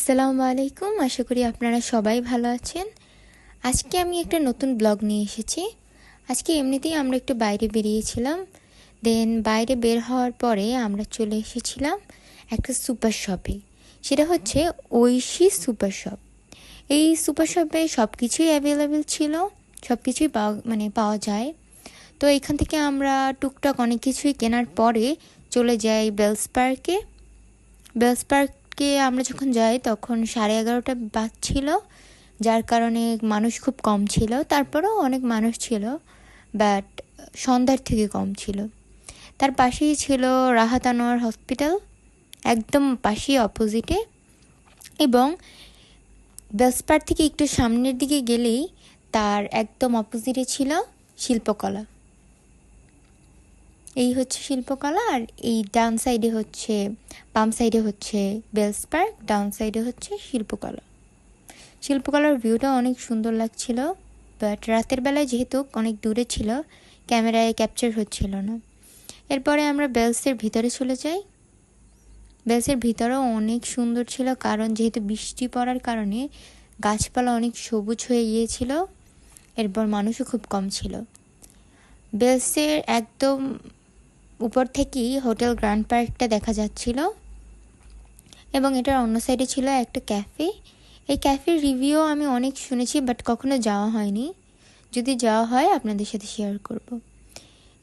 আসসালামু আলাইকুম। আশা করি আপনারা সবাই ভালো আছেন। আজকে আমি একটা নতুন ব্লগ নিয়ে এসেছি। আজকে এমনিতেই আমরা একটু বাইরে বেরিয়েছিলাম। দেন বাইরে বের হওয়ার পরে আমরা চলে এসেছিলাম একটা সুপার শপে। সেটা হচ্ছে ঐশী সুপার শপ। এই সুপার শপে সব কিছুই অ্যাভেলেবেল ছিল, সব কিছুই পাওয়া যায়। তো এখান থেকে আমরা টুকটাক অনেক কিছুই কেনার পরে চলে যাই বেলস পার্কে। বেলস পার্কে আমরা যখন যাই তখন 11:30 বাজছিল, যার কারণে মানুষ খুব কম ছিল। তারপরেও অনেক মানুষ ছিল, বাট সন্ধ্যার থেকে কম ছিল। তার পাশেই ছিল রাহাত আনোয়ার হসপিটাল, একদম পাশেই অপোজিটে। এবং বেলস পার্ক থেকে একটু সামনের দিকে গেলেই তার একদম অপোজিটে ছিল শিল্পকলা। এই হচ্ছে শিল্পকলা, আর এই ডান সাইডে হচ্ছে, বাম সাইডে হচ্ছে বেলস পার্ক, ডাউন সাইডে হচ্ছে শিল্পকলা। শিল্পকলার ভিউটা অনেক সুন্দর লাগছিল, বাট রাতের বেলায় যেহেতু অনেক দূরে ছিল, ক্যামেরায় ক্যাপচার হচ্ছিল না। এরপরে আমরা বেলসের ভিতরে চলে যাই। বেলসের ভিতরেও অনেক সুন্দর ছিল, কারণ যেহেতু বৃষ্টি পড়ার কারণে গাছপালা অনেক সবুজ হয়ে গিয়েছিল। এরপর মানুষও খুব কম ছিল। বেলসের একদম উপর থেকেই হোটেল গ্র্যান্ড পার্কটা দেখা যাচ্ছিল, এবং এটার অন্য সাইডে ছিল একটা ক্যাফে। এই ক্যাফের রিভিউ আমি অনেক শুনেছি, বাট কখনো যাওয়া হয়নি। যদি যাওয়া হয় আপনাদের সাথে শেয়ার করব।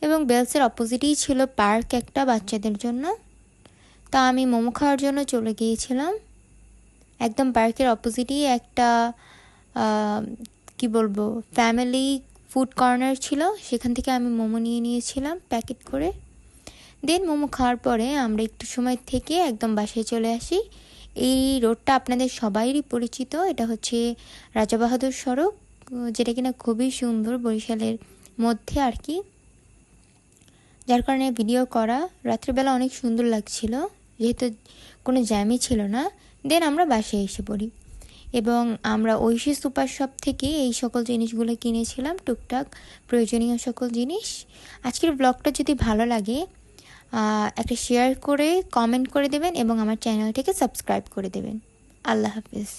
এবং বেলসের অপোজিটেই ছিল পার্ক একটা বাচ্চাদের জন্য। তা আমি মোমো খাওয়ার জন্য চলে গিয়েছিলাম। একদম পার্কের অপোজিটেই একটা ফ্যামিলি ফুড কর্নার ছিল, সেখান থেকে আমি মোমো নিয়েছিলাম প্যাকেট করে। দেন মোমো খাওয়ার পরে আমরা একটু সময় থেকে একদম বাসায় চলে আসি। এই রোডটা আপনাদের সবাইরই পরিচিত, এটা হচ্ছে রাজা বাহাদুর সড়ক, যেটা কিনা খুবই সুন্দর বরিশালের মধ্যে আর কি, যার কারণে ভিডিও করা। রাত্রিবেলা অনেক সুন্দর লাগছিল যেহেতু কোনো জ্যামই ছিল না। দেন আমরা বাসায় এসে পড়ি, এবং আমরা ঐশী সুপার শপ থেকে এই সকল জিনিসগুলো কিনেছিলাম, টুকটাক প্রয়োজনীয় সকল জিনিস। আজকের ব্লগটা যদি ভালো লাগে একটা শেয়ার করে কমেন্ট করে দেবেন, এবং আমার চ্যানেলটিকে সাবস্ক্রাইব করে দেবেন। আল্লাহ হাফিজ।